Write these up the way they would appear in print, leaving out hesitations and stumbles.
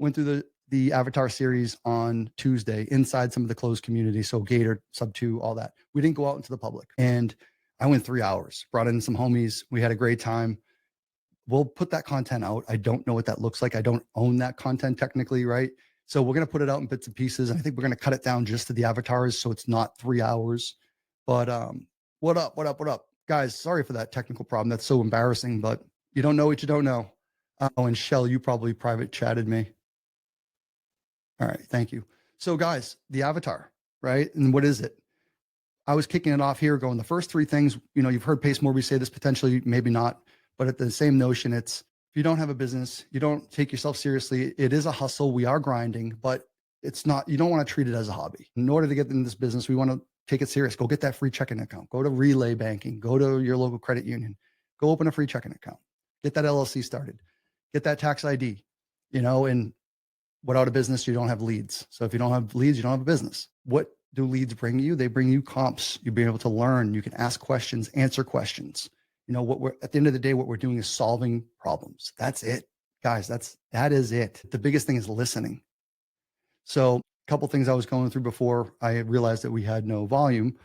went through the avatar series on Tuesday inside some of the closed communities. So Gator, SubTo, all that. We didn't go out into the public. And I went 3 hours, brought in some homies. We had a great time. We'll put that content out. I don't know what that looks like. I don't own that content technically, right? So we're going to put it out in bits and pieces. And I think we're going to cut it down just to the avatars. So it's not 3 hours. But what up? Guys, sorry for that technical problem. That's so embarrassing, but you don't know what you don't know. Oh, and Shell, you probably private chatted me. All right, thank you. So guys, the avatar, right? And what is it? I was kicking it off here going, the first 3 things, you've heard Pace Morby say this potentially, maybe not, but at the same notion, it's if you don't have a business, you don't take yourself seriously. It is a hustle. We are grinding, but it's not, you don't want to treat it as a hobby. In order to get in this business, we want to take it serious. Go get that free checking account. Go to Relay Banking. Go to your local credit union. Go open a free checking account. Get that LLC started. Get that tax ID, and without a business, you don't have leads. So if you don't have leads, you don't have a business. What do leads bring you? They bring you comps. You'll be able to learn. You can ask questions, answer questions. What we're at the end of the day, what we're doing is solving problems. That's it, guys. That is it. The biggest thing is listening. So a couple things I was going through before I realized that we had no volume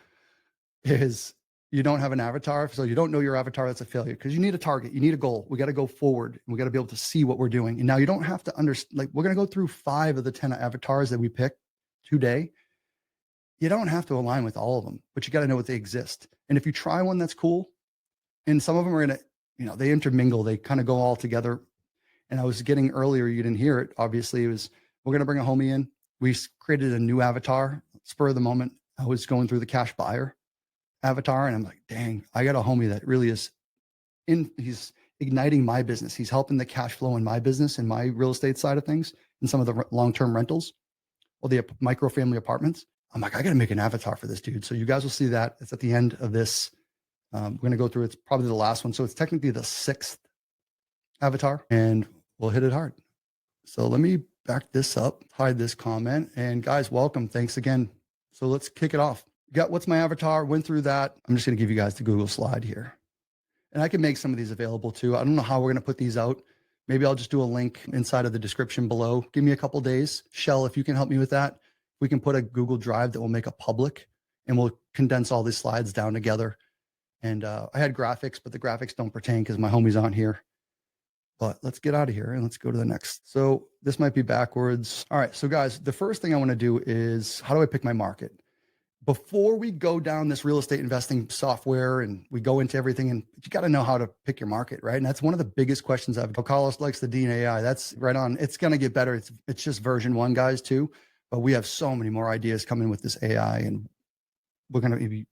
is you don't have an avatar. So you don't know your avatar. That's a failure because you need a target. You need a goal. We got to go forward and we got to be able to see what we're doing. And now you don't have to understand, we're going to go through 5 of the 10 avatars that we picked today. You don't have to align with all of them, but you got to know what they exist. And if you try one that's cool, and some of them are in it, they intermingle, they kind of go all together. And I was getting earlier, you didn't hear it. Obviously we're going to bring a homie in. We created a new avatar, spur of the moment. I was going through the cash buyer avatar and I'm like, dang, I got a homie that really is he's igniting my business. He's helping the cash flow in my business and my real estate side of things and some of the long-term rentals or the MicroFamily apartments. I'm like, I got to make an avatar for this dude. So you guys will see that. It's at the end of this. We're going to go through, it's probably the last one. So it's technically the 6th avatar and we'll hit it hard. So let me back this up, hide this comment. And guys, welcome. Thanks again. So let's kick it off. Got what's my avatar, went through that. I'm just going to give you guys the Google slide here. And I can make some of these available too. I don't know how we're going to put these out. Maybe I'll just do a link inside of the description below. Give me a couple days. Shell, if you can help me with that, we can put a Google Drive that will make a public and we'll condense all these slides down together. And I had graphics, but the graphics don't pertain because my homie's on here. But let's get out of here and let's go to the next. So this might be backwards. All right. So guys, the first thing I want to do is how do I pick my market? Before we go down this real estate investing software and we go into everything, and you got to know how to pick your market, right? And that's one of the biggest questions Carlos likes the DNA. That's right on. It's going to get better. It's just version 1, guys, too. But we have so many more ideas coming with this AI, and we're going to be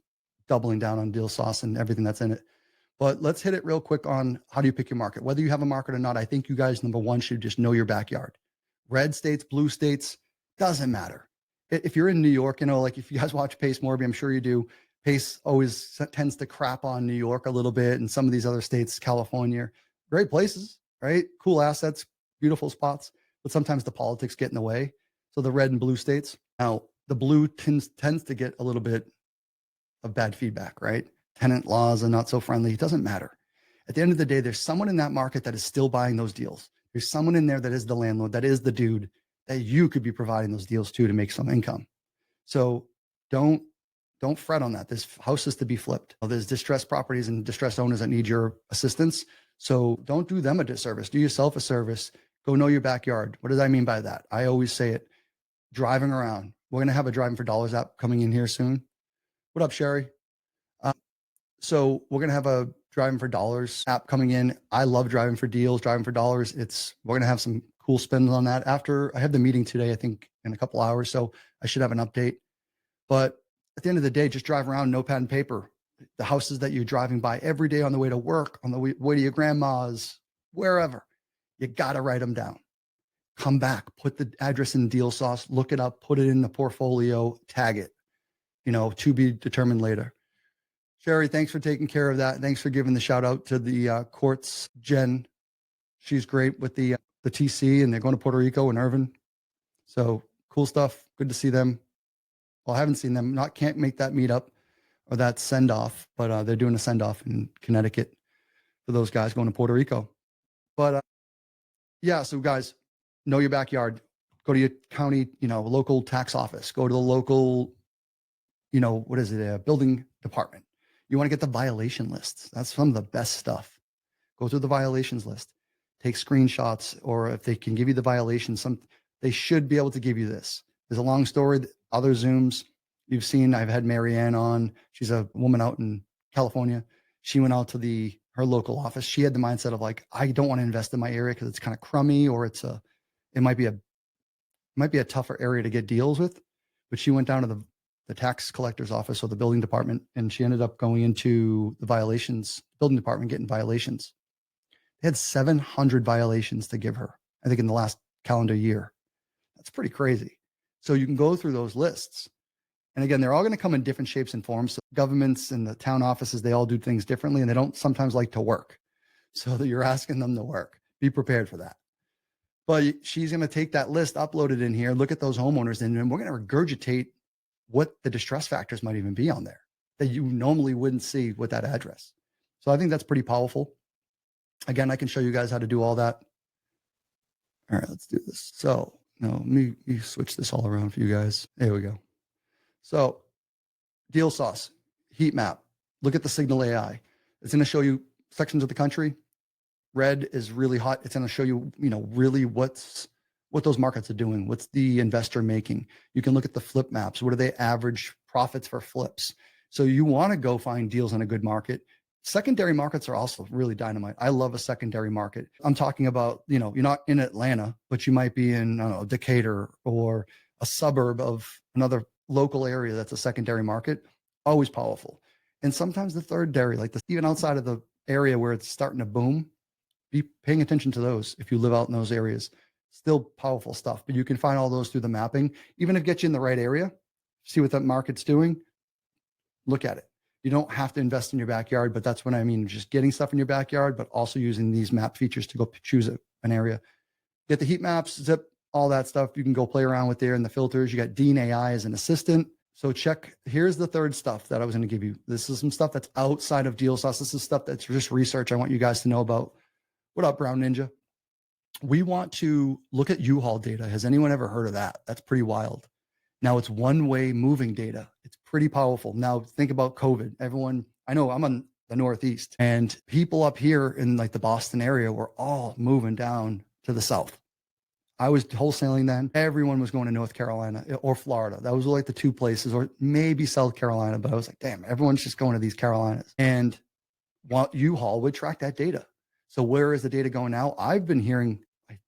doubling down on deal sauce and everything that's in it. But let's hit it real quick on how do you pick your market? Whether you have a market or not, I think you guys, number 1, should just know your backyard. Red states, blue states, doesn't matter. If you're in New York, like if you guys watch Pace Morby, I'm sure you do. Pace always tends to crap on New York a little bit and some of these other states, California, great places, right? Cool assets, beautiful spots, but sometimes the politics get in the way. So the red and blue states. Now, the blue tends to get a little bit of bad feedback, right? Tenant laws are not so friendly. It doesn't matter. At the end of the day, there's someone in that market that is still buying those deals. There's someone in there that is the landlord, that is the dude that you could be providing those deals to make some income. So don't fret on that. This house is to be flipped. There's distressed properties and distressed owners that need your assistance. So don't do them a disservice. Do yourself a service. Go know your backyard. What does I mean by that? I always say it. Driving around. We're going to have a Driving for Dollars app coming in here soon. What up, Sherry? So we're going to have a Driving for Dollars app coming in. I love driving for deals, driving for dollars. We're going to have some cool spins on that after I have the meeting today, I think in a couple hours. So I should have an update, but at the end of the day, just drive around, no pad and paper, the houses that you're driving by every day on the way to work, on the way to your grandma's, wherever. You got to write them down. Come back, put the address in deal sauce, look it up, put it in the portfolio, tag it, to be determined later. Sherry, thanks for taking care of that. Thanks for giving the shout out to the courts. Jen, she's great with the TC, and they're going to Puerto Rico and Irvin. So cool stuff. Good to see them. Well, I haven't seen them. Can't make that meetup or that send off, but they're doing a send off in Connecticut for those guys going to Puerto Rico. But yeah, so guys, know your backyard. Go to your county, local tax office. Go to the local, what is it, building department. You want to get the violation lists. That's some of the best stuff. Go through the violations list. Take screenshots, or if they can give you the violations, they should be able to give you this. There's a long story. Other Zooms you've seen, I've had Marianne on. She's a woman out in California. She went out to her local office. She had the mindset of like, I don't want to invest in my area because it's kind of crummy, or it might be a tougher area to get deals with. But she went down to the tax collector's office or the building department, and she ended up going into the building department, getting violations. They had 700 violations to give her, I think, in the last calendar year. That's pretty crazy. So you can go through those lists. And again, they're all going to come in different shapes and forms. So governments and the town offices, they all do things differently, and they don't sometimes like to work. So that you're asking them to work. Be prepared for that. But she's going to take that list, upload it in here, look at those homeowners, and then we're going to regurgitate what the distress factors might even be on there that you normally wouldn't see with that address. So I think that's pretty powerful. Again, I can show you guys how to do all that. All right, let's do this. So let me switch this all around for you guys. There we go. So deal sauce, heat map. Look at the Signal AI. It's going to show you sections of the country. Red is really hot. It's going to show you, really what those markets are doing. What's the investor making? You can look at the flip maps. What are they average profits for flips? So you want to go find deals in a good market. Secondary markets are also really dynamite. I love a secondary market. I'm talking about, you're not in Atlanta, but you might be in, I don't know, Decatur or a suburb of another local area that's a secondary market. Always powerful. And sometimes the third dairy, even outside of the area where it's starting to boom, be paying attention to those if you live out in those areas. Still powerful stuff, but you can find all those through the mapping. Even if it gets you in the right area, see what that market's doing, look at it. You don't have to invest in your backyard, but that's what I mean. Just getting stuff in your backyard, but also using these map features to go choose an area. Get the heat maps, zip, all that stuff. You can go play around with there and the filters. You got Dean AI as an assistant. So here's the third stuff that I was going to give you. This is some stuff that's outside of Deal Sauce. This is stuff that's just research I want you guys to know about. What up, Brown Ninja? We want to look at U-Haul data. Has anyone ever heard of that? That's pretty wild. Now it's one-way moving data. It's pretty powerful. Now think about COVID. I know I'm on the Northeast, and people up here in the Boston area were all moving down to the South. I was wholesaling then. Everyone was going to North Carolina or Florida. That was the two places, or maybe South Carolina. But I was like, damn, everyone's just going to these Carolinas. And U-Haul would track that data. So where is the data going now? I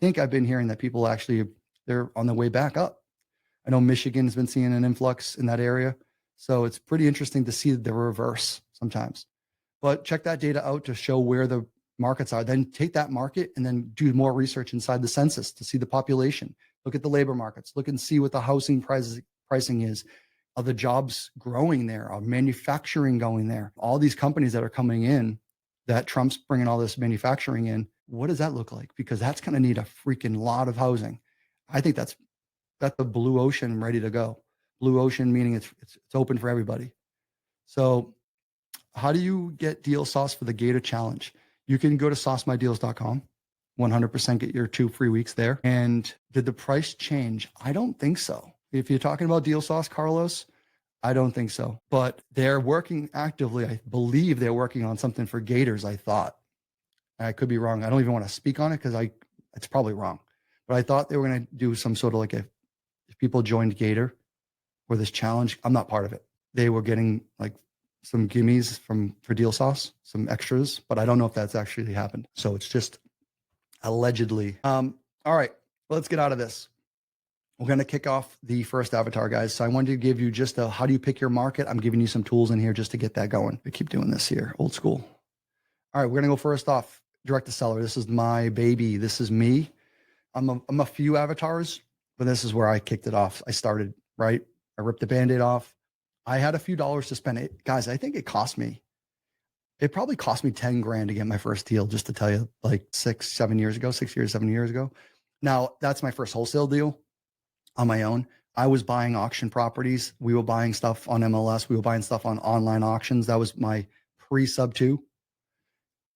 think I've been hearing that people actually, they're on the way back up. I know Michigan's been seeing an influx in that area. So it's pretty interesting to see the reverse sometimes. But check that data out to show where the markets are. Then take that market and then do more research inside the census to see the population. Look at the labor markets. Look and see what the housing pricing is. Are the jobs growing there? Are manufacturing going there? All these companies that are coming in, that Trump's bringing all this manufacturing in, what does that look like? Because that's going to need a freaking lot of housing. I think that's a blue ocean ready to go. Blue ocean meaning it's open for everybody. So how do you get deal sauce for the Gator Challenge? You can go to saucemydeals.com, 100% get your 2 free weeks there. And did the price change? I don't think so. If you're talking about deal sauce, Carlos, I don't think so. But they're working actively. I believe they're working on something for Gators, I thought. I could be wrong. I don't even want to speak on it because it's probably wrong. But I thought they were going to do some sort of if people joined Gator or this challenge, I'm not part of it. They were getting some gimmies for deal sauce, some extras, but I don't know if that's actually happened. So it's just allegedly. All right, let's get out of this. We're going to kick off the first avatar, guys. So I wanted to give you just how do you pick your market? I'm giving you some tools in here just to get that going. We keep doing this here, old school. All right, we're going to go first off, direct to seller. This is my baby. This is me. I'm a few avatars, but this is where I kicked it off. I started, right? I ripped the Band-Aid off. I had a few dollars to spend. Guys, I think it probably cost me 10 grand to get my first deal, just to tell you, 6 years, 7 years ago. Now, that's my first wholesale deal on my own. I was buying auction properties. We were buying stuff on MLS. We were buying stuff on online auctions. That was my pre-SubTo.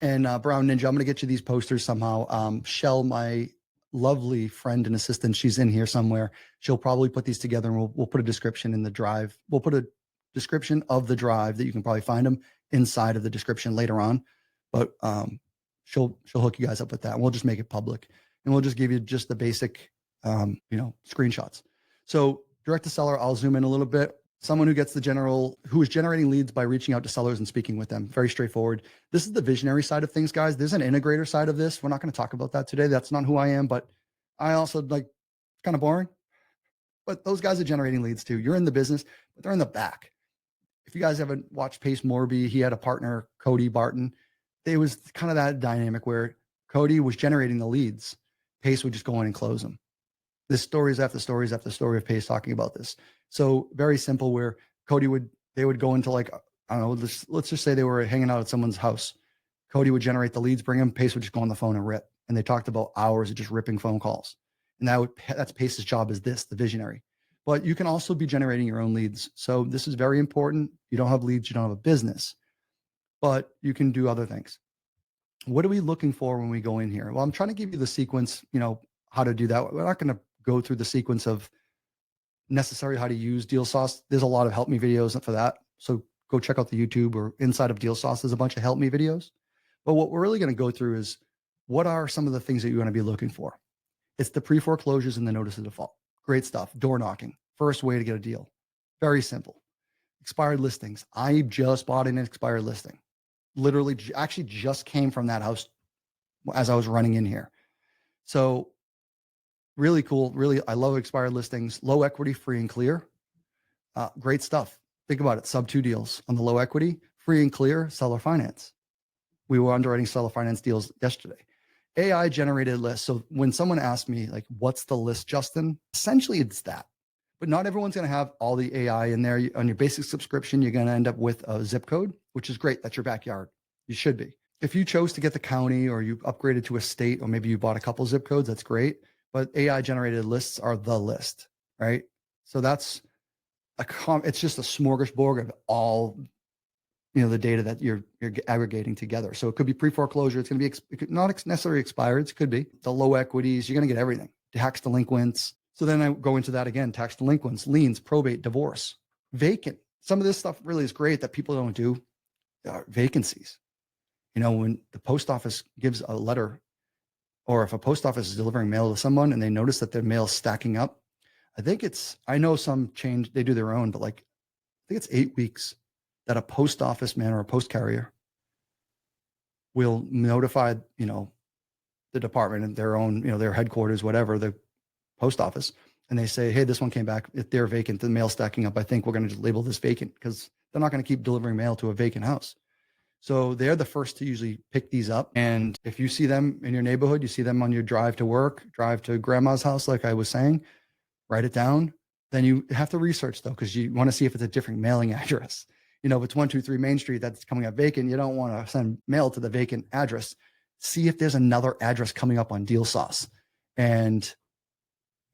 And Brown Ninja, I'm going to get you these posters somehow. Shell, my lovely friend and assistant, she's in here somewhere. She'll probably put these together, and we'll put a description in the drive. We'll put a description of the drive that you can probably find them inside of the description later on. But she'll hook you guys up with that. We'll just make it public, and we'll just give you just the basic screenshots. So direct to seller, I'll zoom in a little bit. Someone who gets who is generating leads by reaching out to sellers and speaking with them. Very straightforward. This is the visionary side of things, guys. There's an integrator side of this. We're not going to talk about that today. That's not who I am, but I also it's kind of boring. But those guys are generating leads too. You're in the business, but they're in the back. If you guys haven't watched Pace Morby, he had a partner, Cody Barton. It was kind of that dynamic where Cody was generating the leads. Pace would just go in and close them. There's stories after stories after story of Pace talking about this. So very simple, where they would go into I don't know, let's just say they were hanging out at someone's house. Cody would generate the leads, bring them. Pace would just go on the phone and rip. And they talked about hours of just ripping phone calls. And that's Pace's job, is this, the visionary. But you can also be generating your own leads. So this is very important. You don't have leads, you don't have a business, but you can do other things. What are we looking for when we go in here? Well, I'm trying to give you the sequence, how to do that. We're not going to go through the sequence of necessary how to use Deal Sauce. There's a lot of help me videos for that. So go check out the YouTube, or inside of Deal Sauce, there's a bunch of help me videos. But what we're really going to go through is, what are some of the things that you're going to be looking for? It's the pre-foreclosures and the notice of default. Great stuff. Door knocking. First way to get a deal. Very simple. Expired listings. I just bought an expired listing. Literally, actually just came from that house as I was running in here. So really cool. Really, I love expired listings. Low equity, free and clear. Great stuff. Think about it. Sub-2 deals on the low equity, free and clear, seller finance. We were underwriting seller finance deals yesterday. AI generated lists. So when someone asked me, what's the list, Justin? Essentially, it's that. But not everyone's going to have all the AI in there. On your basic subscription, you're going to end up with a zip code, which is great. That's your backyard. You should be. If you chose to get the county, or you upgraded to a state, or maybe you bought a couple zip codes, that's great. But AI generated lists are the list, right? So that's it's just a smorgasbord of all the data that you're aggregating together. So it could be pre-foreclosure. It's going to be not necessarily expired. It could be the low equities. You're going to get everything. Tax delinquents. So then I go into that again: tax delinquents, liens, probate, divorce, vacant. Some of this stuff really is great that people don't do. Vacancies. When the post office gives a letter, or if a post office is delivering mail to someone and they notice that their mail's stacking up, I know some change, they do their own, but I think it's 8 weeks that a post office man or a post carrier will notify, the department and their own, their headquarters, whatever, the post office. And they say, hey, this one came back. If they're vacant, the mail's stacking up. I think we're going to label this vacant, because they're not going to keep delivering mail to a vacant house. So they're the first to usually pick these up. And if you see them in your neighborhood, you see them on your drive to work, drive to grandma's house, like I was saying, write it down. Then you have to research, though, because you want to see if it's a different mailing address. If it's 123 Main Street that's coming up vacant, you don't want to send mail to the vacant address. See if there's another address coming up on Deal Sauce. And,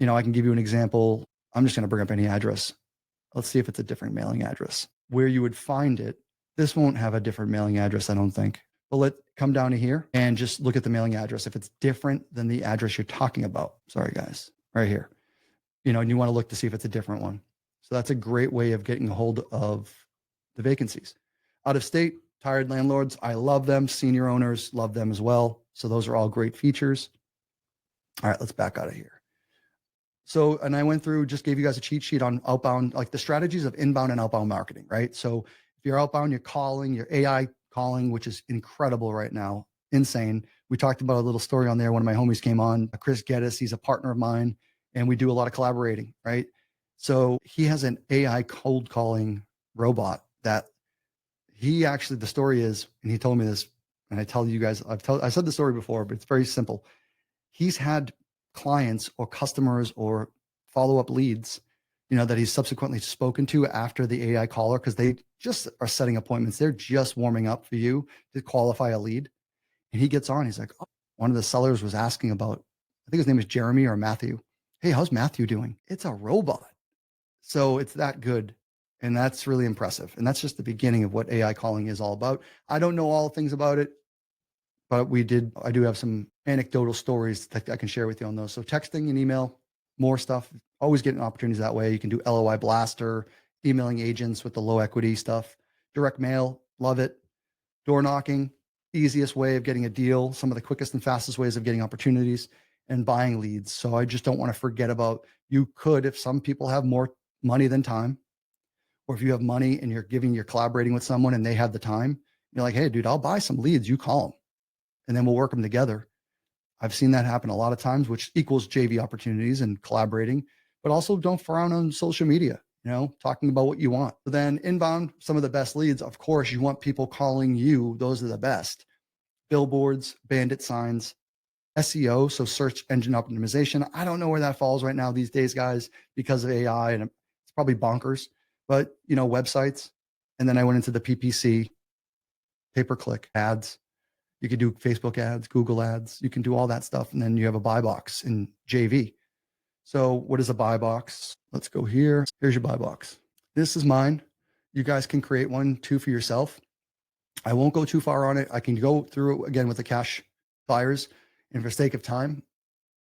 I can give you an example. I'm just going to bring up any address. Let's see if it's a different mailing address. Where you would find it, this won't have a different mailing address, I don't think. But let's come down to here and just look at the mailing address. If it's different than the address you're talking about, sorry guys, right here, and you want to look to see if it's a different one. So that's a great way of getting a hold of the vacancies. Out of state, tired landlords, I love them. Senior owners, love them as well. So those are all great features. All right, let's back out of here. So, and I went through, just gave you guys a cheat sheet on outbound, the strategies of inbound and outbound marketing, right? So if you're outbound, you're calling, your AI calling, which is incredible right now, insane. We talked about a little story on there. One of my homies came on, Chris Geddes, he's a partner of mine, and we do a lot of collaborating, right? So he has an AI cold calling robot that the story is, and he told me this, and I tell you guys, I said the story before, but it's very simple. He's had clients or customers or follow-up leads, that he's subsequently spoken to after the AI caller, because they just are setting appointments. They're just warming up for you to qualify a lead. And he gets on, he's like, oh, one of the sellers was asking about, I think his name is Jeremy or Matthew. Hey, how's Matthew doing? It's a robot. So it's that good. And that's really impressive. And that's just the beginning of what AI calling is all about. I don't know all things about it. but I do have some anecdotal stories that I can share with you on those. So texting and email, more stuff, always getting opportunities that way. You can do LOI blaster, emailing agents with the low equity stuff, direct mail, love it. Door knocking, easiest way of getting a deal, some of the quickest and fastest ways of getting opportunities, and buying leads. So I just don't want to forget about, you could, if some people have more money than time, or if you have money and you're collaborating with someone and they have the time, you're like, hey, dude, I'll buy some leads. You call them and then we'll work them together. I've seen that happen a lot of times, which equals JV opportunities and collaborating, but also don't frown on social media, talking about what you want. But then inbound, some of the best leads, of course, you want people calling you. Those are the best. Billboards, bandit signs, SEO, so search engine optimization. I don't know where that falls right now these days, guys, because of AI, and it's probably bonkers, but websites. And then I went into the PPC, pay-per-click ads. You could do Facebook ads, Google ads. You can do all that stuff. And then you have a buy box in JV. So what is a buy box? Let's go here. Here's your buy box. This is mine. You guys can create one too for yourself. I won't go too far on it. I can go through again with the cash buyers. And for sake of time,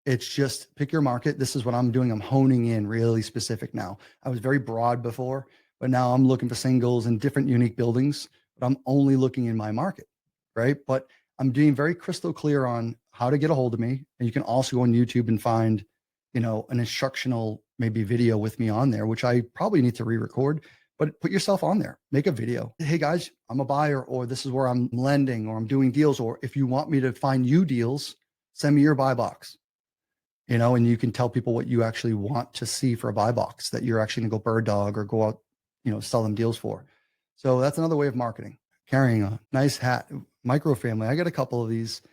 it's just pick your market. This is what I'm doing. I'm honing in really specific now. I was very broad before, but now I'm looking for singles and different unique buildings, but I'm only looking in my market, right? But I'm being very crystal clear on how to get a hold of me. And you can also go on YouTube and find, an instructional maybe video with me on there, which I probably need to re-record, but put yourself on there, make a video. Hey guys, I'm a buyer, or this is where I'm lending, or I'm doing deals. Or if you want me to find you deals, send me your buy box, and you can tell people what you actually want to see for a buy box that you're actually gonna go bird dog or go out, sell them deals for. So that's another way of marketing. Carrying a nice hat, MicroFamily. I got a couple of these.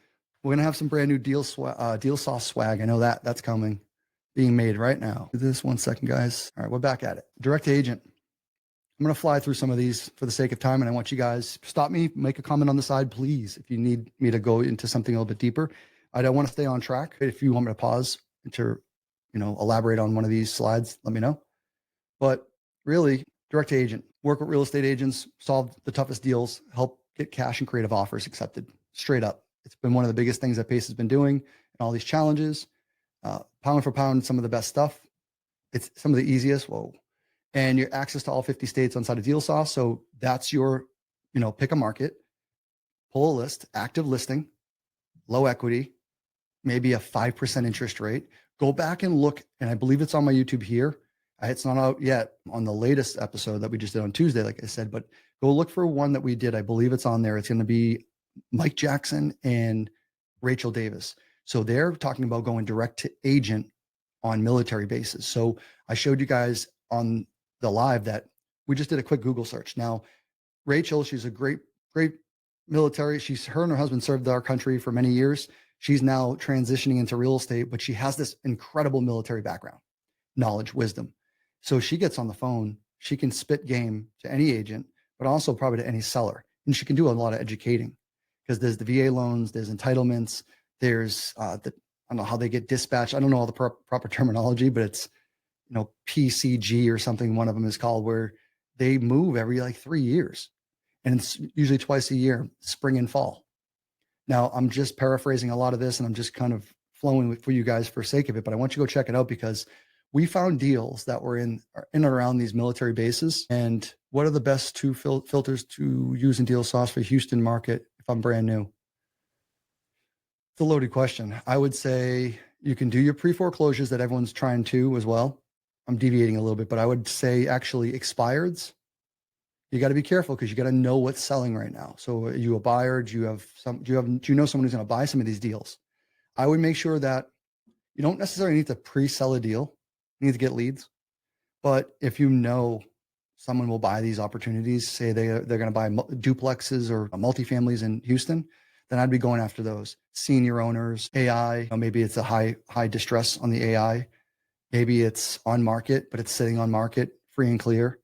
We're gonna have some brand new deal sauce swag. I know that's coming, being made right now. Do this 1 second, guys. All right, we're back at it. Direct to agent. I'm gonna fly through some of these for the sake of time, and I want you guys stop me, make a comment on the side, please, if you need me to go into something a little bit deeper. I don't want to stay on track. If you want me to pause to, elaborate on one of these slides, let me know. But really, direct to agent. Work with real estate agents, solve the toughest deals, help get cash and creative offers accepted. Straight up. It's been one of the biggest things that Pace has been doing, and all these challenges. Pound for pound, some of the best stuff. It's some of the easiest. Whoa. And your access to all 50 states on side of DealSoft. So that's your, pick a market, pull a list, active listing, low equity, maybe a 5% interest rate. Go back and look, and I believe it's on my YouTube here. It's not out yet on the latest episode that we just did on Tuesday, like I said, but go look for one that we did. I believe it's on there. It's going to be Mike Jackson and Rachel Davis. So they're talking about going direct to agent on military bases. So I showed you guys on the live that we just did a quick Google search. Now, Rachel, she's a great military. Her and her husband served our country for many years. She's now transitioning into real estate, but she has this incredible military background, knowledge, wisdom. So she gets on the phone, she can spit game to any agent, but also probably to any seller. And she can do a lot of educating because there's the VA loans, there's entitlements, there's I don't know how they get dispatched. I don't know all the proper terminology, but it's, PCG or something. One of them is called, where they move every like 3 years, and it's usually twice a year, spring and fall. Now I'm just paraphrasing a lot of this, and I'm just kind of flowing for you guys for sake of it, but I want you to go check it out because we found deals that were in and around these military bases. And what are the best two filters to use in DealSoft for Houston market if I'm brand new? It's a loaded question. I would say you can do your pre-foreclosures that everyone's trying to as well. I'm deviating a little bit, but I would say actually expireds. You got to be careful because you got to know what's selling right now. So are you a buyer? Do you know someone who's going to buy some of these deals? I would make sure that you don't necessarily need to pre-sell a deal. You need to get leads. But if you know someone will buy these opportunities, say they're going to buy duplexes or multifamilies in Houston, then I'd be going after those senior owners, AI. Maybe it's a high distress on the AI. Maybe it's on market, but it's sitting on market free and clear.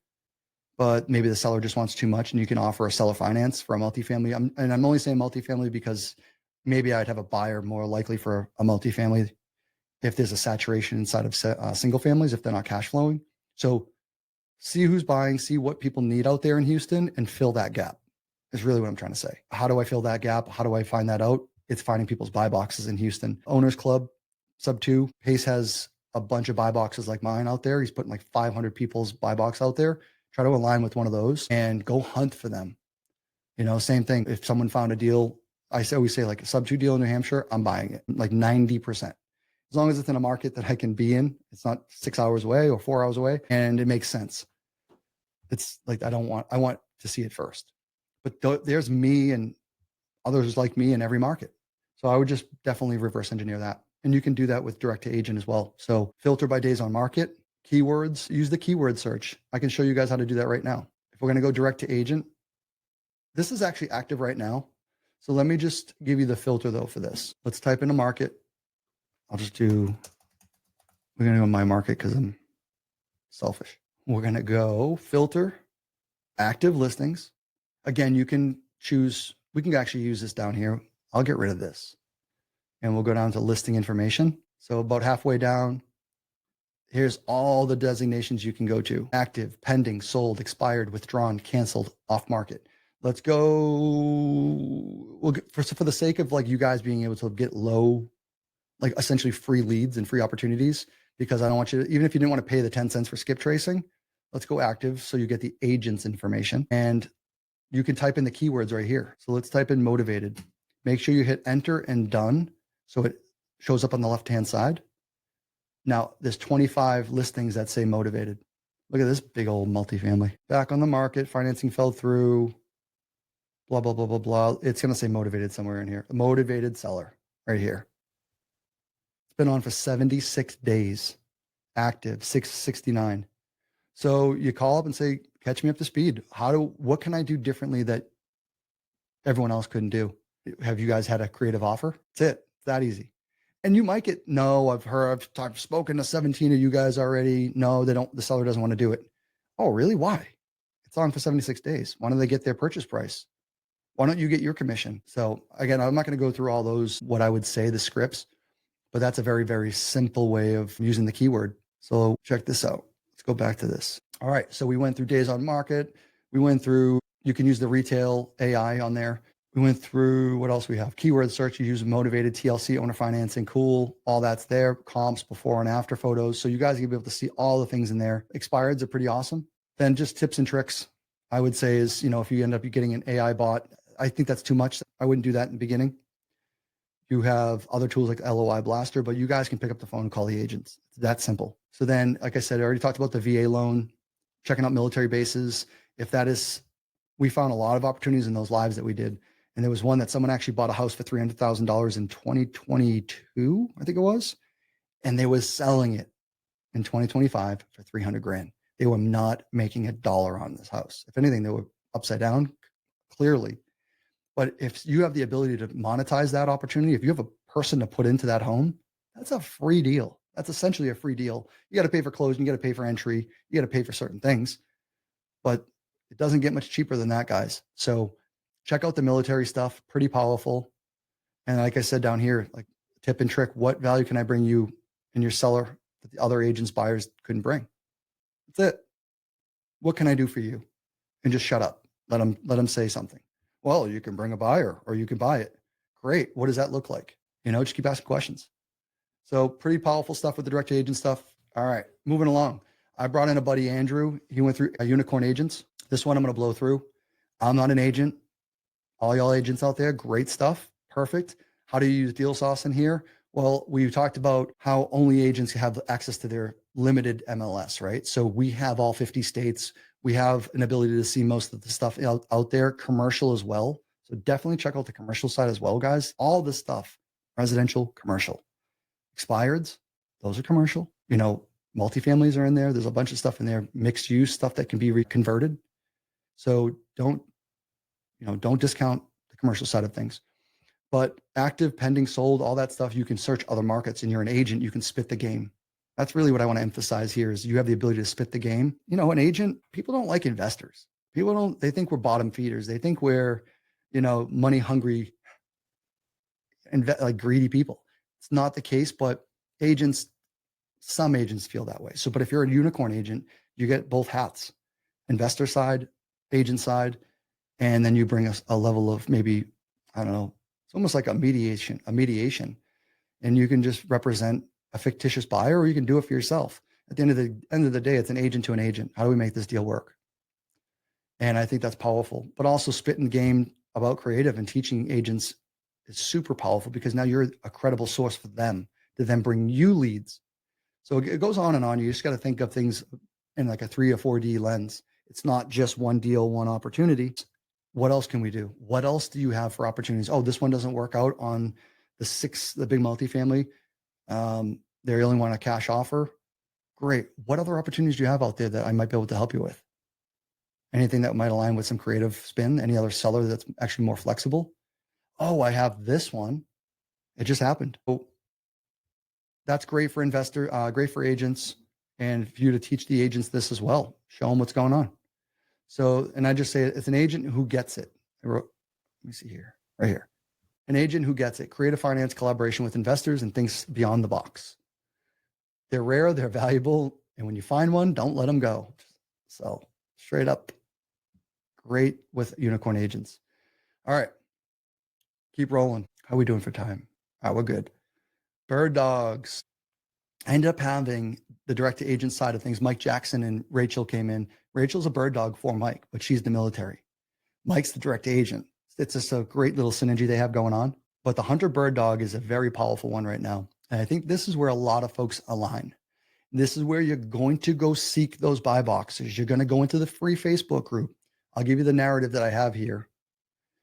But maybe the seller just wants too much, and you can offer a seller finance for a multifamily. I'm only saying multifamily because maybe I'd have a buyer more likely for a multifamily if there's a saturation inside of single families, if they're not cash flowing. So see who's buying, see what people need out there in Houston, and fill that gap is really what I'm trying to say. How do I fill that gap? How do I find that out? it's finding people's buy boxes in Houston. Owners Club, SubTo, Pace has a bunch of buy boxes like mine out there. He's putting like 500 people's buy box out there. Try to align with one of those and go hunt for them. Same thing. If someone found a deal, I always say like a SubTo deal in New Hampshire, I'm buying it like 90%. As long as it's in a market that I can be in, it's not 6 hours away or 4 hours away, and it makes sense. It's like, I want to see it first. But there's me and others like me in every market. So I would just definitely reverse engineer that. And you can do that with direct to agent as well. So filter by days on market, keywords, use the keyword search. I can show you guys how to do that right now. If we're going to go direct to agent, this is actually active right now. So let me just give you the filter though for this. Let's type in a market. We're going to go my market because I'm selfish. We're going to go filter, active listings. Again, you can choose, we can actually use this down here. I'll get rid of this and we'll go down to listing information. So about halfway down, here's all the designations you can go to: active, pending, sold, expired, withdrawn, canceled, off market. Let's go, for the sake of like you guys being able to get low, like essentially free leads and free opportunities, because I don't want you to, even if you didn't want to pay the 10 cents for skip tracing, let's go active. So you get the agent's information and you can type in the keywords right here. So let's type in motivated. Make sure you hit enter and done. So it shows up on the left-hand side. Now there's 25 listings that say motivated. Look at this big old multifamily. Back on the market, financing fell through, blah, blah, blah, blah, blah. It's going to say motivated somewhere in here. A motivated seller right here. It's been on for 76 days, active, 669. So you call up and say, catch me up to speed. What can I do differently that everyone else couldn't do? Have you guys had a creative offer? That's it. It's that easy. And you might get, no, I've spoken to 17 of you guys already. No, the seller doesn't want to do it. Oh, really? Why? It's on for 76 days. Why don't they get their purchase price? Why don't you get your commission? So again, I'm not going to go through all those, what I would say, the scripts, but that's a very, very simple way of using the keyword. So check this out. Let's go back to this. All right. So we went through days on market. We went through, you can use the retail AI on there. We went through, what else we have? Keyword search, you use motivated, TLC, owner financing, cool. All that's there. Comps, before and after photos. So you guys will be able to see all the things in there. Expireds are pretty awesome. Then just tips and tricks, I would say is, if you end up getting an AI bot, I think that's too much. I wouldn't do that in the beginning. You have other tools like LOI Blaster, but you guys can pick up the phone and call the agents. It's that simple. So then, like I said, I already talked about the VA loan, checking out military bases. We found a lot of opportunities in those lives that we did. And there was one that someone actually bought a house for $300,000 in 2022, I think it was. And they was selling it in 2025 for 300 grand. They were not making a dollar on this house. If anything, they were upside down, clearly. But if you have the ability to monetize that opportunity, if you have a person to put into that home, that's a free deal. That's essentially a free deal. You got to pay for closing, you got to pay for entry, you got to pay for certain things, but it doesn't get much cheaper than that, guys. So check out the military stuff, pretty powerful. And like I said down here, like tip and trick, what value can I bring you and your seller that the other agents, buyers couldn't bring? That's it. What can I do for you? And just shut up. Let them say something. Well, you can bring a buyer or you can buy it. Great. What does that look like? Just keep asking questions. So pretty powerful stuff with the direct agent stuff. All right, moving along. I brought in a buddy, Andrew. He went through Unicorn Agents. This one I'm going to blow through. I'm not an agent. All y'all agents out there, great stuff. Perfect. How do you use Deal Sauce in here? Well, we talked about how only agents have access to their limited MLS, right? So we have all 50 states. We have an ability to see most of the stuff out there, commercial as well. So definitely check out the commercial side as well, guys. All this stuff, residential, commercial. Expireds, those are commercial. Multifamilies are in there. There's a bunch of stuff in there, mixed use stuff that can be reconverted. So don't discount the commercial side of things. But active, pending, sold, all that stuff, you can search other markets and you're an agent, you can spit the game. That's really what I want to emphasize here is you have the ability to spit the game. An agent, people don't like investors. They think we're bottom feeders. They think we're, money hungry and like greedy people. It's not the case, but some agents feel that way. So, but if you're a unicorn agent, you get both hats, investor side, agent side, and then you bring a level of maybe, I don't know, It's almost like a mediation, and you can just represent a fictitious buyer, or you can do it for yourself. At the end of the day, it's an agent to an agent. How do we make this deal work? And I think that's powerful. But also spitting game about creative and teaching agents is super powerful, because now you're a credible source for them to then bring you leads. So it goes on and on. You just got to think of things in like a 3 or 4D lens. It's not just one deal, one opportunity. What else can we do? What else do you have for opportunities? Oh, this one doesn't work out on the big multifamily. They only want a cash offer. Great. What other opportunities do you have out there that I might be able to help you with? Anything that might align with some creative spin? Any other seller that's actually more flexible? Oh, I have this one. It just happened. Oh, that's great for great for agents, and for you to teach the agents this as well. Show them what's going on. So, and I just say it's an agent who gets it. Let me see here, right here. An agent who gets it. Creative finance collaboration with investors and thinks beyond the box. They're rare, they're valuable, and when you find one, don't let them go. So, straight up, great with unicorn agents. All right, keep rolling. How are we doing for time? All right, we're good. Bird dogs. I ended up having the direct to agent side of things. Mike Jackson and Rachel came in. Rachel's a bird dog for Mike, but she's the military. Mike's the direct agent. It's just a great little synergy they have going on. But the hunter bird dog is a very powerful one right now. And I think this is where a lot of folks align. This is where you're going to go seek those buy boxes. You're going to go into the free Facebook group. I'll give you the narrative that I have here,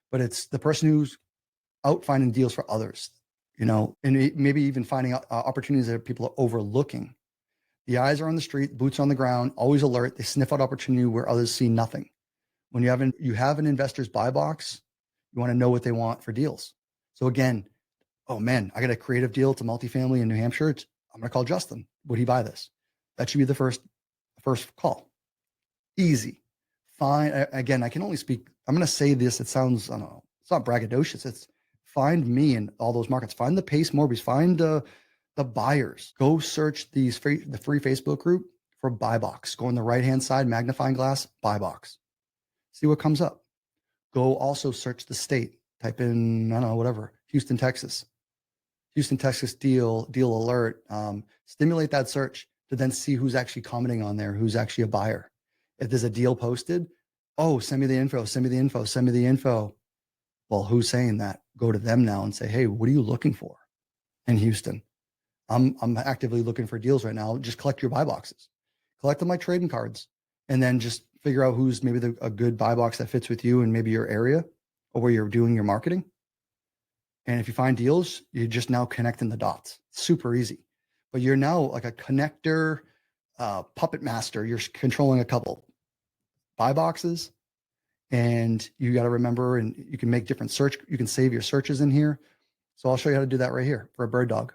but it's the person who's out finding deals for others, and maybe even finding opportunities that people are overlooking. The eyes are on the street, boots on the ground, always alert. They sniff out opportunity where others see nothing. When you have an investor's buy box, you want to know what they want for deals. So again, oh man, I got a creative deal. It's a multifamily in New Hampshire. I'm going to call Justin. Would he buy this? That should be the first call. Easy. Fine. Again, I can only speak. I'm going to say this. It sounds, I don't know. It's not braggadocious. It's find me in all those markets. Find the Pace Morbys. Find the buyers. Go search the free Facebook group for buy box. Go on the right-hand side, magnifying glass, buy box. See what comes up. Go also search the state. Type in, I don't know, whatever, Houston, Texas deal alert. Stimulate that search to then see who's actually commenting on there, who's actually a buyer. If there's a deal posted, oh, send me the info. Well, who's saying that? Go to them now and say, hey, what are you looking for in Houston? I'm actively looking for deals right now. Just collect your buy boxes. Collect them like trading cards, and then just figure out who's maybe a good buy box that fits with you and maybe your area or where you're doing your marketing. And if you find deals, you're just now connecting the dots. Super easy. But you're now like a connector, puppet master. You're controlling a couple buy boxes, and you got to remember, and you can make different search. You can save your searches in here. So I'll show you how to do that right here for a bird dog.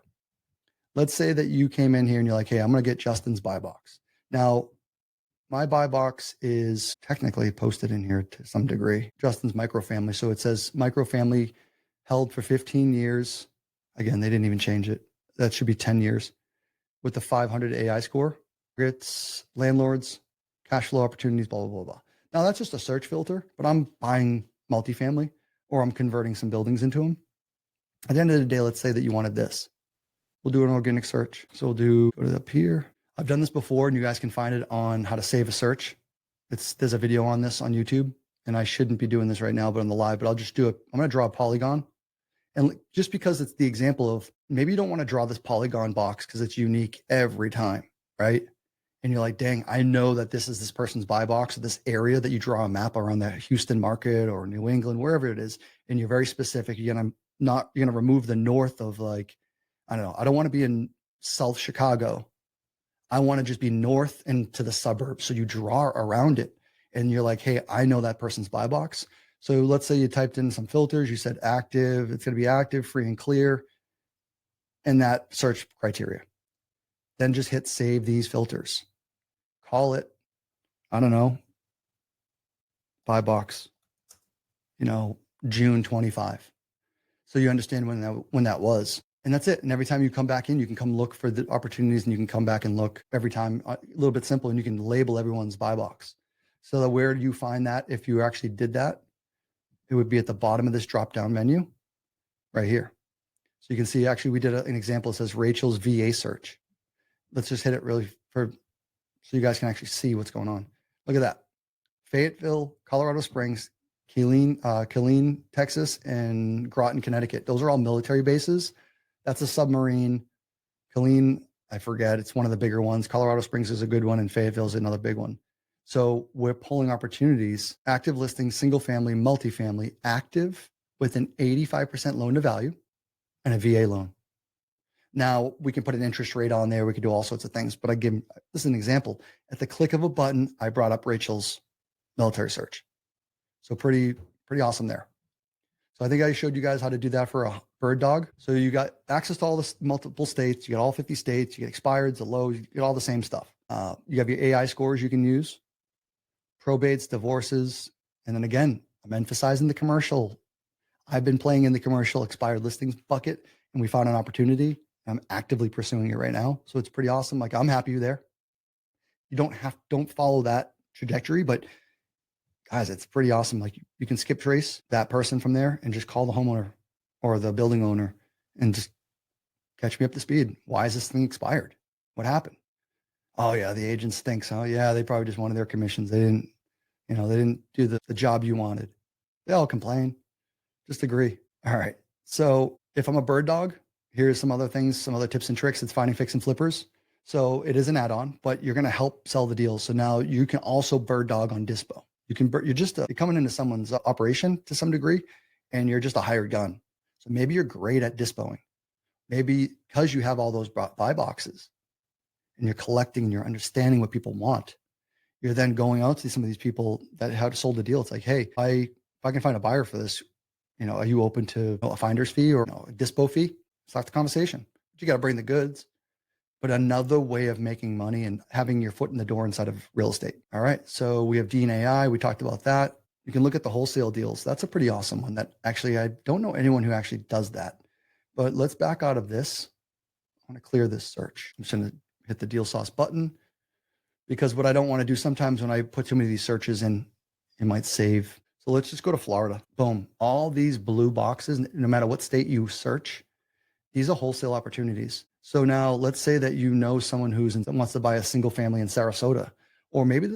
Let's say that you came in here and you're like, hey, I'm going to get Justin's buy box. Now, my buy box is technically posted in here to some degree. Justin's MicroFamily. So it says MicroFamily held for 15 years. Again, they didn't even change it. That should be 10 years with the 500 AI score. It's landlords, cash flow opportunities, blah, blah, blah, blah. Now that's just a search filter, but I'm buying multifamily or I'm converting some buildings into them. At the end of the day, let's say that you wanted this. We'll do an organic search. So we'll go to up here. I've done this before, and you guys can find it on how to save a search. There's a video on this on YouTube, and I shouldn't be doing this right now, but on the live, but I'll just do it. I'm going to draw a polygon. And just because it's the example of maybe you don't want to draw this polygon box because it's unique every time, right? And you're like, dang, I know that this is this person's buy box, or this area that you draw a map around the Houston market or New England, wherever it is. And you're very specific. You're going to remove the north of, like, I don't know. I don't want to be in South Chicago. I want to just be north and to the suburbs. So you draw around it and you're like, hey, I know that person's buy box. So let's say you typed in some filters. You said active. It's going to be active, free and clear, and that search criteria. Then just hit save these filters. Call it, I don't know, buy box, June 25. So you understand when that was. And that's it. And every time you come back in, you can come look for the opportunities, and you can come back and look every time, a little bit simple, and you can label everyone's buy box. So that where do you find that? If you actually did that, it would be at the bottom of this drop-down menu. right here. So you can see, actually, we did an example that says Rachel's VA search. Let's just hit it really so you guys can actually see what's going on. Look at that. Fayetteville, Colorado Springs, Killeen, Texas, and Groton, Connecticut. Those are all military bases. That's a submarine. Killeen, I forget. It's one of the bigger ones. Colorado Springs is a good one, and Fayetteville is another big one. So we're pulling opportunities, active listings, single family, multifamily, active with an 85% loan to value and a VA loan. Now we can put an interest rate on there. We could do all sorts of things, but this is an example. At the click of a button, I brought up Rachel's military search. So pretty awesome there. So I think I showed you guys how to do that for a bird dog. So you got access to all the multiple states. You got all 50 states. You get expireds, the lows, you get all the same stuff. You have your AI scores you can use, probates, divorces. And then again, I'm emphasizing the commercial. I've been playing in the commercial expired listings bucket, and we found an opportunity. I'm actively pursuing it right now. So it's pretty awesome. Like, I'm happy you're there. You don't follow that trajectory, but guys, it's pretty awesome. Like, you can skip trace that person from there and just call the homeowner or the building owner and just catch me up to speed. Why is this thing expired? What happened? Oh yeah, the agent stinks. Oh yeah, they probably just wanted their commissions. They didn't do the job you wanted. They all complain. Just agree. All right. So if I'm a bird dog, here's some other things, some other tips and tricks. It's finding, fix, and flippers. So it is an add-on, but you're going to help sell the deal. So now you can also bird dog on Dispo. You're coming into someone's operation to some degree, and you're just a hired gun. So maybe you're great at dispoing. Maybe because you have all those buy boxes and you're collecting and you're understanding what people want, you're then going out to some of these people that have sold the deal. It's like, hey, if I can find a buyer for this, are you open to a finder's fee or a dispo fee? Start the conversation. But you got to bring the goods. But another way of making money and having your foot in the door inside of real estate. All right. So we have Dean AI. We talked about that. You can look at the wholesale deals. That's a pretty awesome one that actually, I don't know anyone who actually does that. But let's back out of this. I want to clear this search. I'm just going to hit the deal sauce button, because what I don't want to do sometimes when I put too many of these searches in, it might save. So let's just go to Florida. Boom. All these blue boxes, no matter what state you search, these are wholesale opportunities. So now let's say that someone wants to buy a single family in Sarasota, or maybe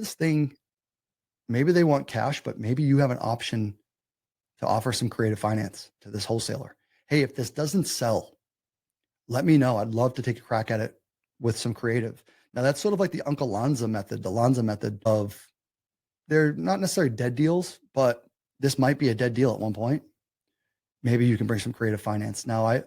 maybe they want cash, but maybe you have an option to offer some creative finance to this wholesaler. Hey, if this doesn't sell, let me know. I'd love to take a crack at it with some creative. Now that's sort of like the Uncle Lanza method, the Lanza method of, they're not necessarily dead deals, but this might be a dead deal at one point. Maybe you can bring some creative finance. Now I'm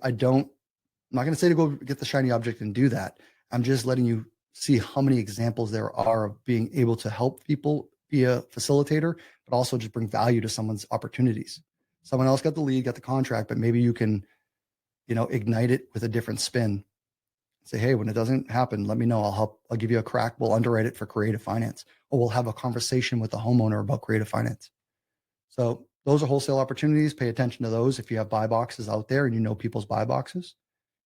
not going to say to go get the shiny object and do that. I'm just letting you see how many examples there are of being able to help people be a facilitator, but also just bring value to someone's opportunities. Someone else got the lead, got the contract, but maybe you can, ignite it with a different spin. Say, hey, when it doesn't happen, let me know. I'll give you a crack. We'll underwrite it for creative finance, or we'll have a conversation with the homeowner about creative finance. So those are wholesale opportunities. Pay attention to those. If you have buy boxes out there and people's buy boxes,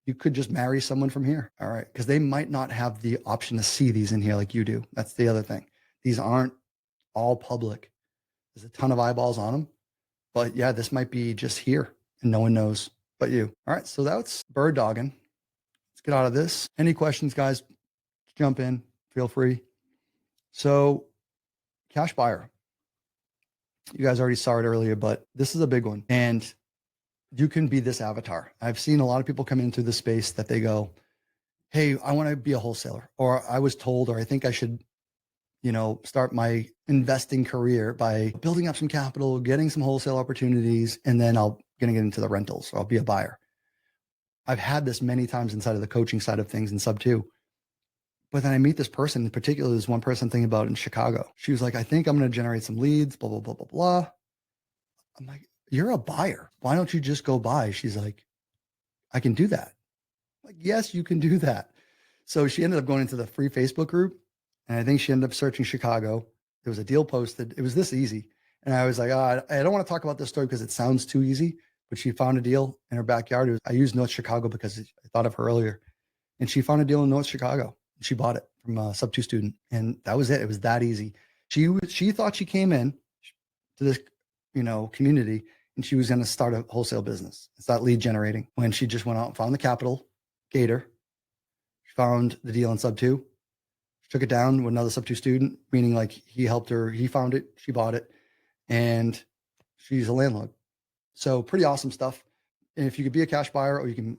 you could just marry someone from here. All right. Because they might not have the option to see these in here like you do. That's the other thing. These aren't all public. There's a ton of eyeballs on them. But yeah, this might be just here and no one knows but you. All right. So that's bird dogging. Let's get out of this. Any questions, guys? Jump in. Feel free. So cash buyer. You guys already saw it earlier, but this is a big one. And you can be this avatar. I've seen a lot of people come into the space that they go, hey, I want to be a wholesaler, or I was told, or I think I should, start my investing career by building up some capital, getting some wholesale opportunities, and then I'm going to get into the rentals, or I'll be a buyer. I've had this many times inside of the coaching side of things in SubTo. But then I meet this person, in particular, there's one person I'm thinking about in Chicago. She was like, I think I'm going to generate some leads, blah, blah, blah, blah, blah. I'm like, you're a buyer. Why don't you just go buy? She's like, I can do that. I'm like, yes, you can do that. So she ended up going into the free Facebook group. And I think she ended up searching Chicago. There was a deal posted. It was this easy. And I was like, I don't want to talk about this story because it sounds too easy. But she found a deal in her backyard. I used North Chicago because I thought of her earlier. And she found a deal in North Chicago. She bought it from a SubTo student. And that was it. It was that easy. She thought she came in to this, community, and she was going to start a wholesale business. It's not lead generating. When she just went out and found the capital, Gator, she found the deal in SubTo, she took it down with another SubTo student, meaning like he helped her, he found it, she bought it, and she's a landlord. So pretty awesome stuff. And if you could be a cash buyer, or you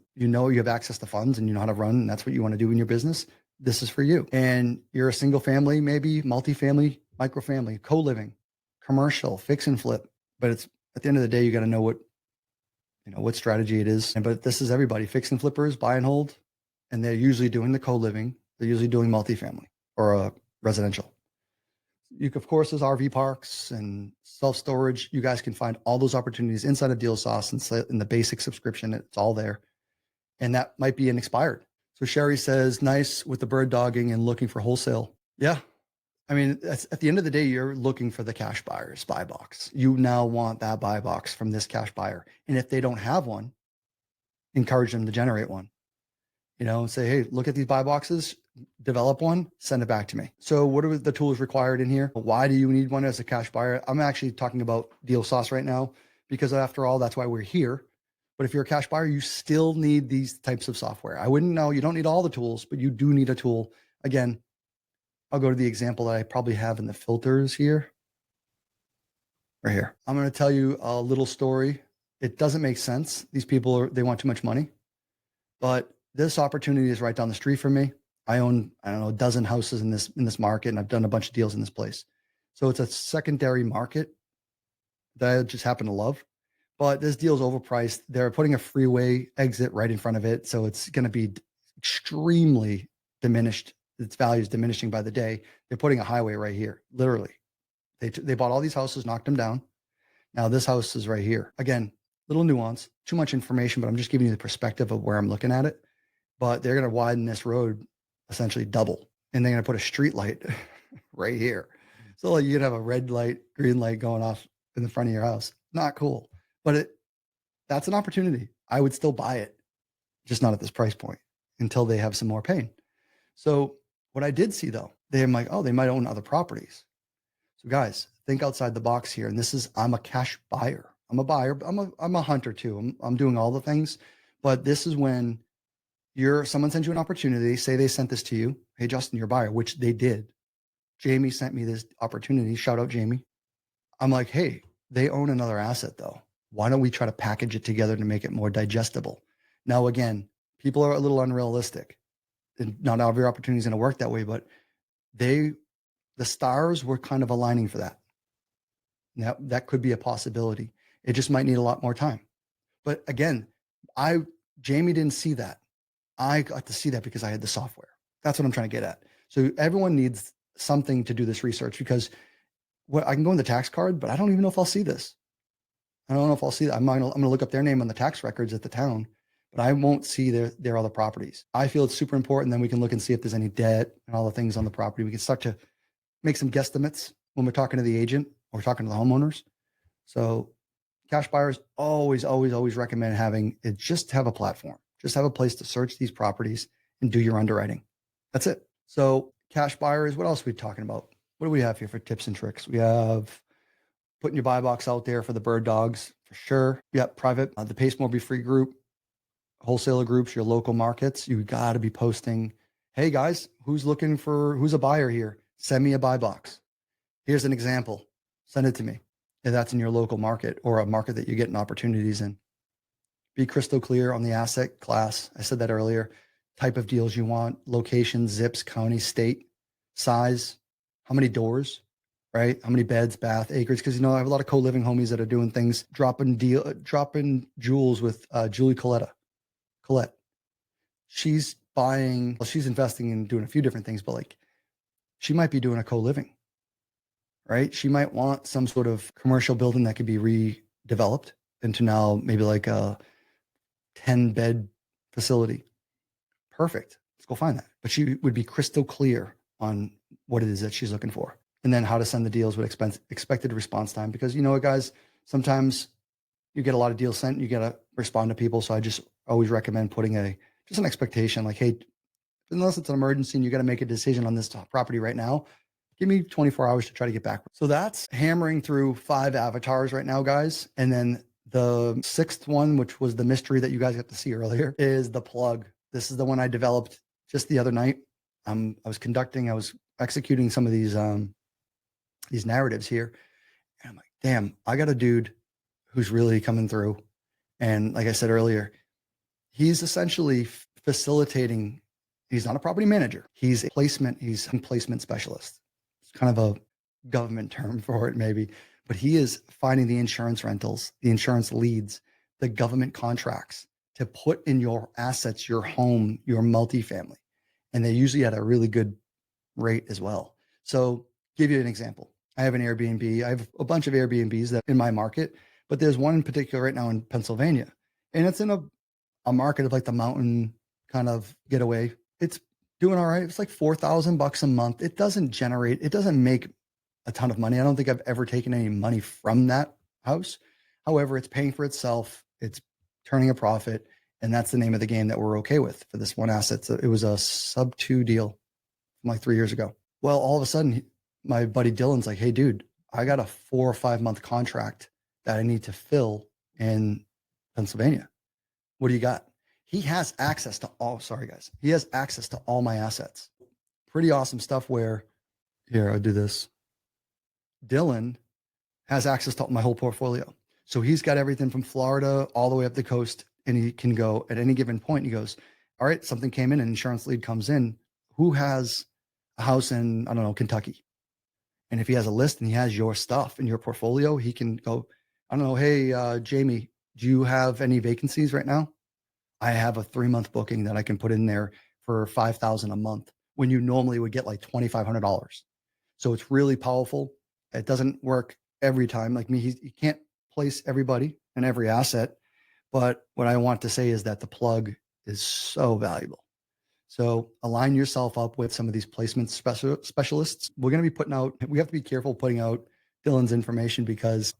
have access to funds and you know how to run, and that's what you want to do in your business, this is for you. And you're a single family, maybe multifamily, microfamily, co-living, commercial, fix and flip. But it's at the end of the day, you got to know what strategy it is. But this is everybody, fix and flippers, buy and hold. And they're usually doing the co-living. They're usually doing multifamily or residential. Of course, there's RV parks and self-storage. You guys can find all those opportunities inside of DealSauce and in the basic subscription. It's all there. And that might be an expired. So Sherry says, nice with the bird dogging and looking for wholesale. Yeah. I mean, at the end of the day, you're looking for the cash buyer's buy box. You now want that buy box from this cash buyer. And if they don't have one, encourage them to generate one. Say, hey, look at these buy boxes, develop one, send it back to me. So what are the tools required in here? Why do you need one as a cash buyer? I'm actually talking about DealSauce right now, because after all, that's why we're here. But if you're a cash buyer, you still need these types of software. I wouldn't know, you don't need all the tools, but you do need a tool. Again, I'll go to the example that I probably have in the filters here. Right here. I'm going to tell you a little story. It doesn't make sense. These people they want too much money, but this opportunity is right down the street from me. I own, a dozen houses in this market, and I've done a bunch of deals in this place. So it's a secondary market that I just happen to love. But this deal's overpriced. They're putting a freeway exit right in front of it. So it's going to be extremely diminished. Its value is diminishing by the day. They're putting a highway right here, literally. They bought all these houses, knocked them down. Now this house is right here. Again, little nuance, too much information, but I'm just giving you the perspective of where I'm looking at it. But they're going to widen this road essentially double. And they're going to put a street light right here. So like you'd have a red light, green light going off in the front of your house. Not cool. But that's an opportunity. I would still buy it, just not at this price point until they have some more pain. So what I did see though, they're like, oh, they might own other properties. So guys, think outside the box here. And I'm a cash buyer. I'm a buyer. I'm a hunter too. I'm doing all the things, but this is when someone sends you an opportunity. Say they sent this to you. Hey, Justin, you're a buyer, which they did. Jamie sent me this opportunity. Shout out, Jamie. I'm like, hey, they own another asset though. Why don't we try to package it together to make it more digestible? Now, again, people are a little unrealistic. And not every opportunity is going to work that way, but the stars were kind of aligning for that. Now, that could be a possibility. It just might need a lot more time. But again, Jamie didn't see that. I got to see that because I had the software. That's what I'm trying to get at. So everyone needs something to do this research, because I can go in the tax card, but I don't even know if I'll see this. I don't know if I'll see that. I'm going to look up their name on the tax records at the town, but I won't see their other properties. I feel it's super important. Then we can look and see if there's any debt and all the things on the property. We can start to make some guesstimates when we're talking to the agent or talking to the homeowners. So cash buyers always recommend having it. Just have a platform. Just have a place to search these properties and do your underwriting. That's it. So cash buyers, what else are we talking about? What do we have here for tips and tricks? We have putting your buy box out there for the bird dogs, for sure. Yeah, private, the Pace Morby free group, wholesaler groups, your local markets. You got to be posting, hey guys, who's a buyer here? Send me a buy box. Here's an example. Send it to me. If that's in your local market or a market that you're getting opportunities in. Be crystal clear on the asset class. I said that earlier. Type of deals you want, location, zips, county, state, size, how many doors, right? How many beds, bath, acres? Because I have a lot of co-living homies that are doing things, dropping jewels with Julie Colette. She's investing in doing a few different things, but like she might be doing a co-living, right? She might want some sort of commercial building that could be redeveloped into now maybe like a 10-bed facility. Perfect. Let's go find that. But she would be crystal clear on what it is that she's looking for. And then how to send the deals with expected response time. Because you know what, guys, sometimes you get a lot of deals sent, you got to respond to people. So I just always recommend putting just an expectation like, hey, unless it's an emergency and you got to make a decision on this property right now, give me 24 hours to try to get back. So that's hammering through 5 avatars right now, guys. And then The sixth one, which was the mystery that you guys got to see earlier, is the plug. This is the one I developed just the other night. I was executing some of these narratives here. And I'm like, damn, I got a dude who's really coming through. And like I said earlier, he's essentially facilitating. He's not a property manager. He's a placement specialist. It's kind of a government term for it, maybe. But he is finding the insurance rentals, the insurance leads, the government contracts to put in your assets, your home, your multifamily. And they usually at a really good rate as well. So give you an example. I have an Airbnb. I have a bunch of Airbnbs that in my market, but there's one in particular right now in Pennsylvania. And it's in a market of like the mountain kind of getaway. It's doing all right. It's like $4,000 a month. It doesn't make a ton of money. I don't think I've ever taken any money from that house. However, it's paying for itself. It's turning a profit. And that's the name of the game that we're okay with for this one asset. So it was a SubTo deal from like 3 years ago. Well, all of a sudden, my buddy Dylan's like, hey, dude, I got a 4 or 5 month contract that I need to fill in Pennsylvania. What do you got? He has access to He has access to all my assets. Pretty awesome stuff where, here, I'll do this. Dylan has access to my whole portfolio. So he's got everything from Florida all the way up the coast. And he can go at any given point. He goes, all right, something came in, an insurance lead comes in. Who has a house in, I don't know, Kentucky? And if he has a list and he has your stuff in your portfolio, he can go, I don't know, hey, Jamie, do you have any vacancies right now? I have a 3-month booking that I can put in there for $5,000 a month when you normally would get like $2,500. So it's really powerful. It doesn't work every time. Like me, he can't place everybody in every asset. But what I want to say is that the plug is so valuable. So align yourself up with some of these placement specialists. We have to be careful putting out Dylan's information because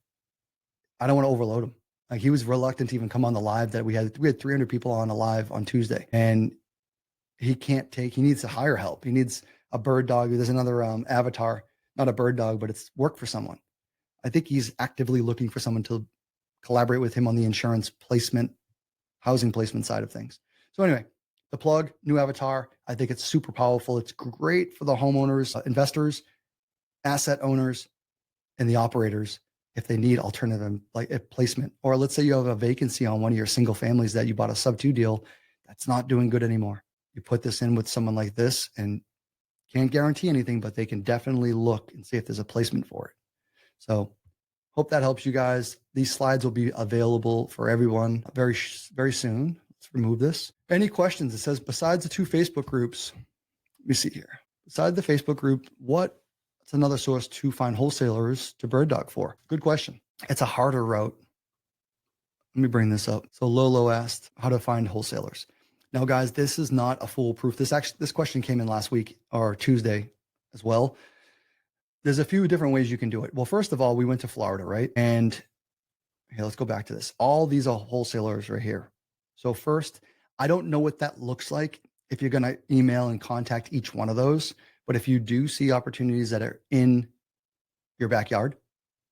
I don't want to overload him. Like he was reluctant to even come on the live that we had 300 people on a live on Tuesday, and he needs to hire help. He needs a bird dog. There's another avatar, not a bird dog, but it's work for someone. I think he's actively looking for someone to collaborate with him on the insurance placement, housing placement side of things. So anyway, the plug, new avatar. I think it's super powerful. It's great for the homeowners, investors, asset owners, and the operators if they need alternative like placement. Or let's say you have a vacancy on one of your single families that you bought a SubTo deal that's not doing good anymore. You put this in with someone like this and can't guarantee anything, but they can definitely look and see if there's a placement for it. So hope that helps you guys. These slides will be available for everyone very, very soon. Let's remove this. Any questions? It says, besides the 2 Facebook groups, let me see here. Besides the Facebook group, what's another source to find wholesalers to bird dog for? Good question. It's a harder route. Let me bring this up. So Lolo asked how to find wholesalers. Now, guys, this is not a foolproof. This question came in last week or Tuesday as well. There's a few different ways you can do it. Well, first of all, we went to Florida, right? And here, let's go back to this. All these are wholesalers right here. So first, I don't know what that looks like if you're going to email and contact each one of those. But if you do see opportunities that are in your backyard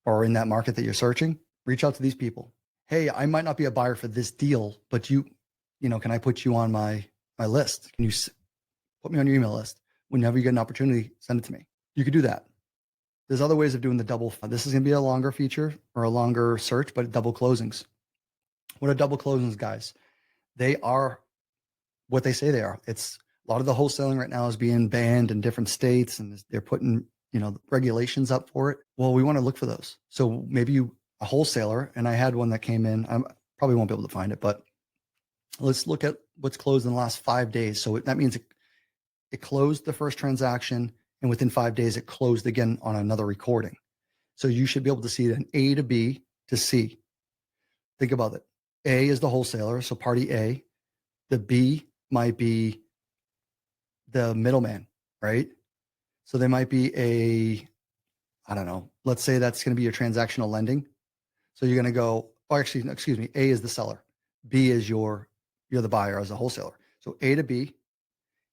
or in that market that you're searching, reach out to these people. Hey, I might not be a buyer for this deal, but can I put you on my list? Can you put me on your email list? Whenever you get an opportunity, send it to me. You could do that. There's other ways of doing the double. This is going to be a longer feature or a longer search, but double closings. What are double closings, guys? They are what they say they are. It's a lot of the wholesaling right now is being banned in different states, and they're putting regulations up for it. Well, we want to look for those. So maybe a wholesaler, and I had one that came in. I probably won't be able to find it, but let's look at what's closed in the last 5 days. So that means it closed the first transaction, and within 5 days, it closed again on another recording. So you should be able to see an A to B to C. Think about it. A is the wholesaler, so party A. The B might be the middleman, right? So there might be I don't know, let's say that's going to be your transactional lending. So you're going to go, or actually, excuse me, A is the seller. B is you're the buyer as a wholesaler. So A to B,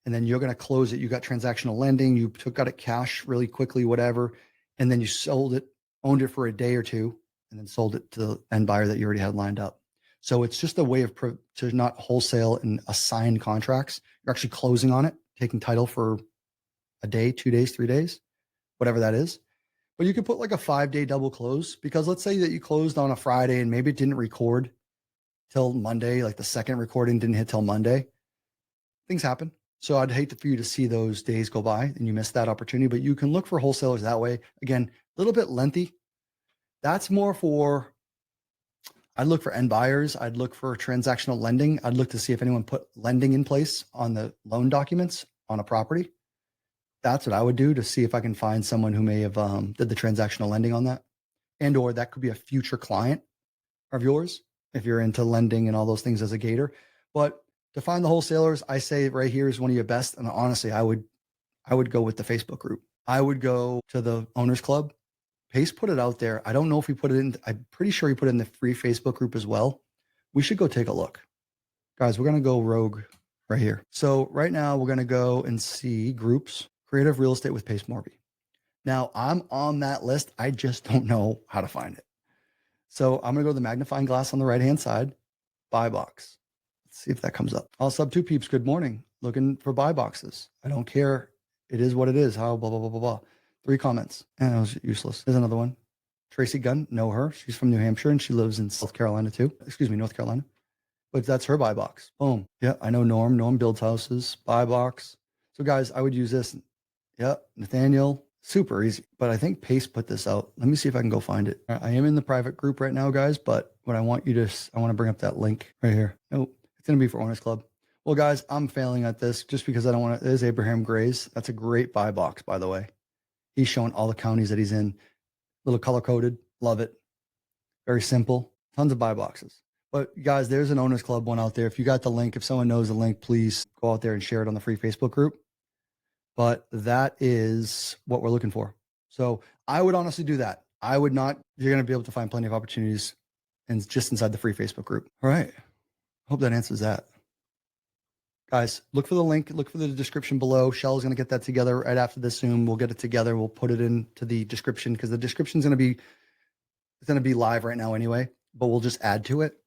and then you're going to close it. You got transactional lending. You got it cash really quickly, whatever. And then you sold it, owned it for a day or two. and then sold it to the end buyer that you already had lined up. So it's just a way of to not wholesale and assign contracts. You're actually closing on it, taking title for a day, 2 days, 3 days, whatever that is. But you could put like a 5-day double close, because let's say that you closed on a Friday and maybe it didn't record till Monday, like the second recording didn't hit till Monday. Things happen. So I'd hate for you to see those days go by and you miss that opportunity, but you can look for wholesalers that way. Again, a little bit lengthy. That's more for, I'd look for end buyers. I'd look for transactional lending. I'd look to see if anyone put lending in place on the loan documents on a property. That's what I would do to see if I can find someone who may have did the transactional lending on that. And or that could be a future client of yours if you're into lending and all those things as a Gator. But to find the wholesalers, I say right here is one of your best. And honestly, I would go with the Facebook group. I would go to the Owners Club. Pace put it out there. I don't know if he put it in. I'm pretty sure he put it in the free Facebook group as well. We should go take a look. Guys, we're going to go rogue right here. So right now we're going to go and see groups, creative real estate with Pace Morby. Now I'm on that list. I just don't know how to find it. So I'm going to go to the magnifying glass on the right-hand side, buy box. Let's see if that comes up. All SubTo peeps, good morning. Looking for buy boxes. I don't care. It is what it is. How blah, blah, blah, blah, blah. 3 comments. And it was useless. There's another one. Tracy Gunn, know her. She's from New Hampshire and she lives in South Carolina too. Excuse me, North Carolina. But that's her buy box. Boom. Yeah, I know Norm. Norm builds houses. Buy box. So guys, I would use this. Yeah, Nathaniel. Super easy. But I think Pace put this out. Let me see if I can go find it. I am in the private group right now, guys. But what I want to bring up that link right here. Nope. It's going to be for Owners Club. Well, guys, I'm failing at this just because I don't want to. There's Abraham Gray's. That's a great buy box, by the way. He's showing all the counties that he's in. Little color coded. Love it. Very simple. Tons of buy boxes. But guys, there's an Owners Club one out there. If you got the link, if someone knows the link, please go out there and share it on the free Facebook group. But that is what we're looking for. So I would honestly do that. I would not. You're going to be able to find plenty of opportunities and just inside the free Facebook group. All right. Hope that answers that. Guys, look for the link. Look for the description below. Shell's going to get that together right after this Zoom. We'll get it together. We'll put it into the description because the description is going to be live right now anyway, but we'll just add to it.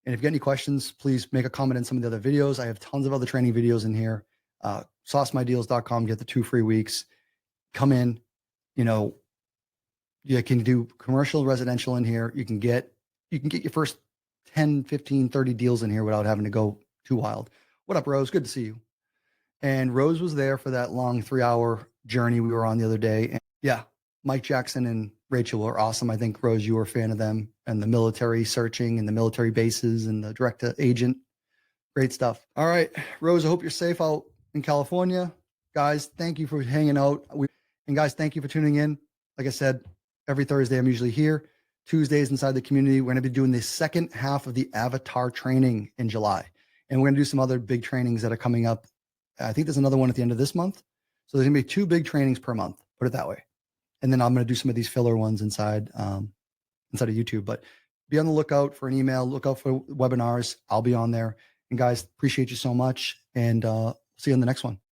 And if you get any questions, please make a comment in some of the other videos. I have tons of other training videos in here. SauceMyDeals.com, get the 2 free weeks. Come in, you can do commercial, residential in here. You can get your first 10, 15, 30 deals in here without having to go too wild. What up, Rose? Good to see you. And Rose was there for that long 3-hour journey we were on the other day. And yeah, Mike Jackson and Rachel were awesome. I think, Rose, you were a fan of them and the military searching and the military bases and the direct to agent. Great stuff. All right, Rose, I hope you're safe out in California. Guys, thank you for hanging out. And guys, thank you for tuning in. Like I said, every Thursday I'm usually here. Tuesdays inside the community. We're going to be doing the second half of the Avatar training in July. And we're going to do some other big trainings that are coming up. I think there's another one at the end of this month. So there's going to be 2 big trainings per month, put it that way. And then I'm going to do some of these filler ones inside of YouTube. But be on the lookout for an email. Look out for webinars. I'll be on there. And guys, appreciate you so much. And see you on the next one.